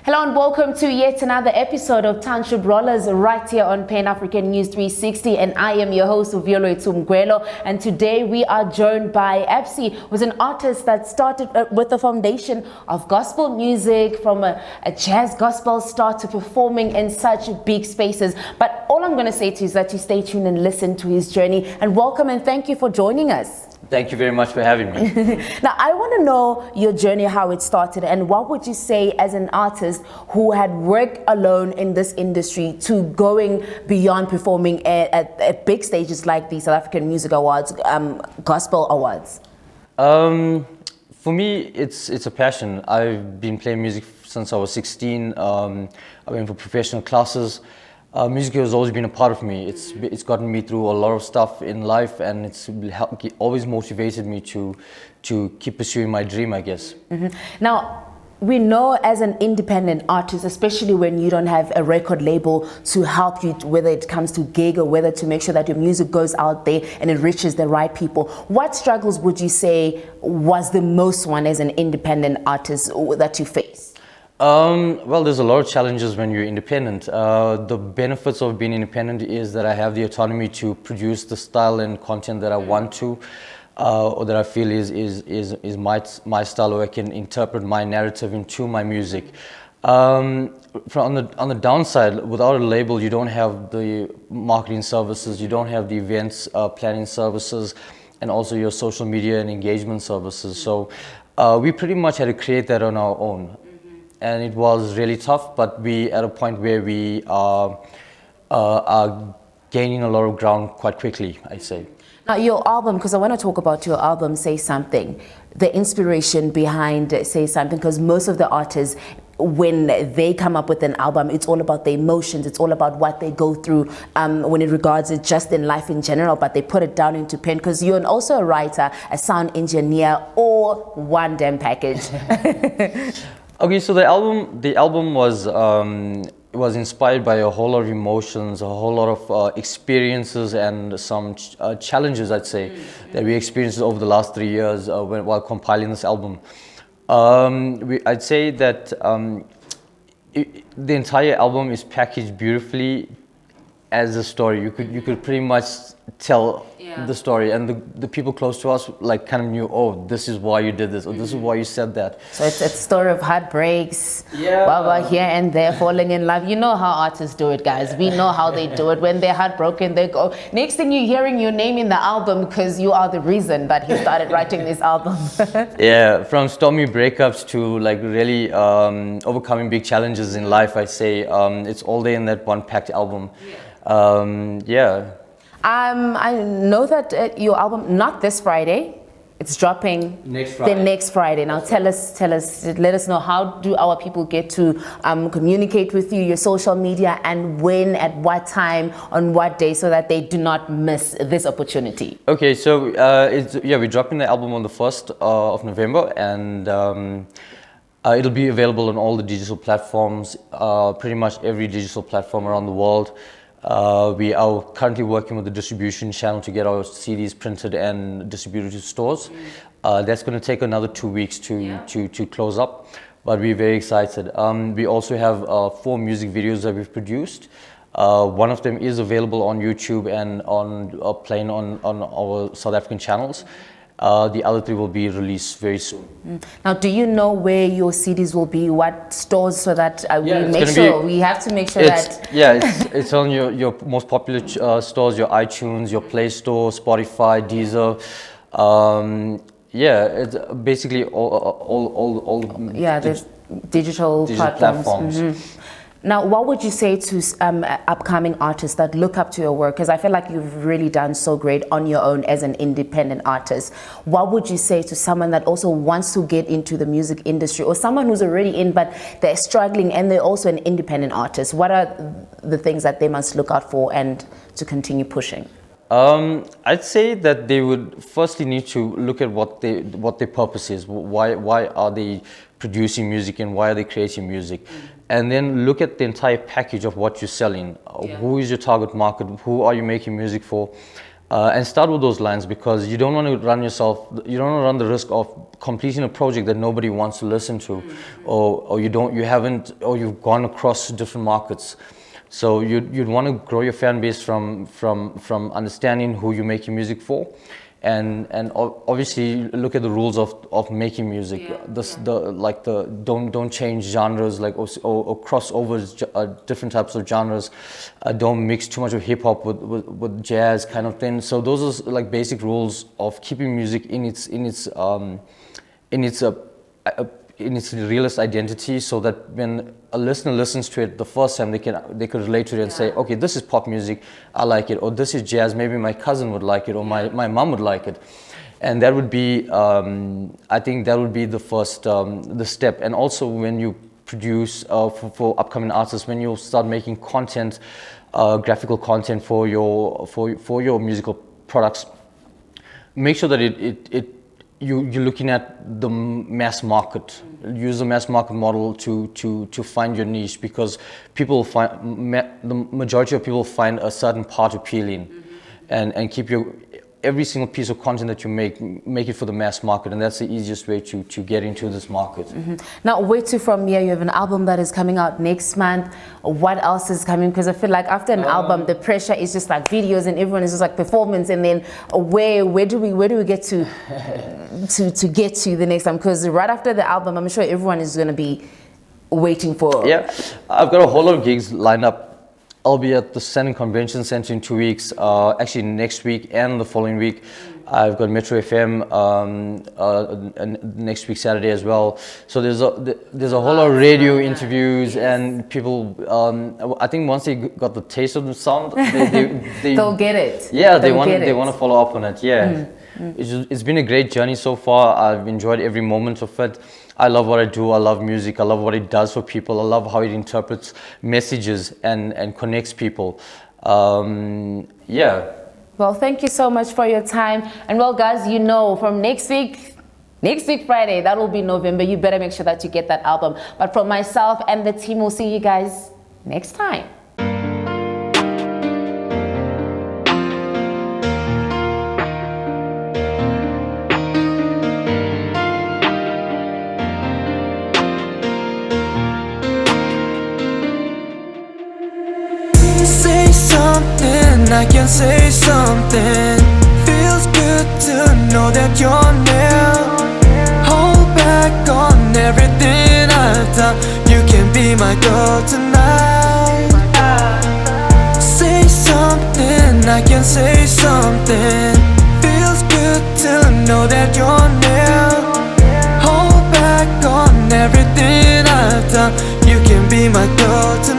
Hello and welcome to yet another episode of Township Rollers right here on Pan African News 360, and I am your host Violo Itumguelo, and today we are joined by Absy, who's an artist that started with the foundation of gospel music from a jazz gospel start to performing in such big spaces. But all I'm going to say to you is that you stay tuned and listen to his journey, and welcome and thank you for joining us. Thank you very much for having me. Now, I want to know your journey, how it started, and what would you say as an artist who had worked alone in this industry to going beyond performing at big stages like the South African Music Awards, Gospel Awards? For me, it's a passion. I've been playing music since I was 16. I went for professional classes. Music has always been a part of me. It's gotten me through a lot of stuff in life, and it's always motivated me to keep pursuing my dream, I guess. Mm-hmm. Now, we know as an independent artist, especially when you don't have a record label to help you, whether it comes to gig or whether to make sure that your music goes out there and it reaches the right people. What struggles would you say was the most one as an independent artist that you face? Well, there's a lot of challenges when you're independent. The benefits of being independent is that I have the autonomy to produce the style and content that I want to, or that I feel is my style, or I can interpret my narrative into my music. On the downside, without a label, you don't have the marketing services, you don't have the events planning services, and also your social media and engagement services. So we pretty much had to create that on our own. And it was really tough, but we at a point where we are gaining a lot of ground quite quickly, I'd say. Now, your album, because I want to talk about your album, Say Something, the inspiration behind Say Something, because most of the artists, when they come up with an album, it's all about the emotions, it's all about what they go through when it regards it just in life in general, but they put it down into pen, because you're also a writer, a sound engineer, or one damn package. Okay, so the album was inspired by a whole lot of emotions, a whole lot of experiences, and some challenges, I'd say, that we experienced over the last 3 years while compiling this album. I'd say that the entire album is packaged beautifully as a story. You could pretty much tell the story, and the people close to us like kind of knew, oh, this is why you did this, or this is why you said that. So it's a story of heartbreaks, here and there, falling in love. You know how artists do it, guys. We know how they do it. When they're heartbroken, they go. Next thing you're hearing your name in the album, because you are the reason that he started writing this album. Yeah, from stormy breakups to like really overcoming big challenges in life, I say it's all there in that one packed album. I know that your album, not this Friday, it's dropping the next Friday. Now let us know, how do our people get to communicate with you, your social media, and when, at what time, on what day, so that they do not miss this opportunity? Okay, so we're dropping the album on the 1st of November, and it'll be available on all the digital platforms, pretty much every digital platform around the world. We are currently working with the distribution channel to get our CDs printed and distributed to stores. That's going to take another 2 weeks to close up, but we're very excited. We also have 4 music videos that we've produced. One of them is available on YouTube and playing on our South African channels. The other 3 will be released very soon. Now, do you know where your CDs will be? What stores, so that we have to make sure that... Yeah, it's on your most popular stores, your iTunes, your Play Store, Spotify, Deezer. It's basically all there's digital platforms. Mm-hmm. Now, what would you say to upcoming artists that look up to your work? Because I feel like you've really done so great on your own as an independent artist. What would you say to someone that also wants to get into the music industry, or someone who's already in but they're struggling and they're also an independent artist? What are the things that they must look out for and to continue pushing? I'd say that they would firstly need to look at what their purpose is. Why are they producing music, and why are they creating music? And then look at the entire package of what you're selling. Who is your target market? Who are you making music for? And start with those lines, because you don't want to you don't want to run the risk of completing a project that nobody wants to listen to, or you've gone across different markets. So you'd want to grow your fan base from understanding who you're making music for, and obviously look at the rules of making music. Don't change genres, like or crossovers, different types of genres. Don't mix too much of hip hop with jazz kind of thing. So those are like basic rules of keeping music in its realist identity, so that when a listener listens to it the first time, they could relate to it and say, okay, this is pop music, I like it, or this is jazz, maybe my cousin would like it, or my mom would like it. And that would be, I think that would be the first, the step. And also when you produce for upcoming artists, when you start making content, graphical content for your musical products, make sure that you're looking at the mass market. Use the mass market model to find your niche, because the majority of people find a certain part appealing, and keep every single piece of content that you make it for the mass market, and that's the easiest way to get into this market. Now, where to from here? You have an album that is coming out next month. What else is coming? Because I feel like after an album, the pressure is just like videos, and everyone is just like performance. And then where do we get to get to the next time? Because right after the album, I'm sure everyone is going to be waiting for. Yeah, I've got a whole lot of gigs lined up. I'll be at the Standing Convention Center in 2 weeks, actually next week and the following week. I've got Metro FM next week Saturday as well. So there's a whole lot of radio interviews, and people, I think once they got the taste of the sound, they'll get it. Yeah, they want to follow up on it. Yeah, it's been a great journey so far. I've enjoyed every moment of it. I love what I do. I love music. I love what it does for people. I love how it interprets messages and connects people. Yeah. Well, thank you so much for your time. And well, guys, you know, from next week Friday, that will be November. You better make sure that you get that album. But from myself and the team, we'll see you guys next time. Say something, I can say something. Feels good to know that you're near. Hold back on everything I've done. You can be my girl tonight. Say something, I can say something. Feels good to know that you're near. Hold back on everything I've done. You can be my girl tonight.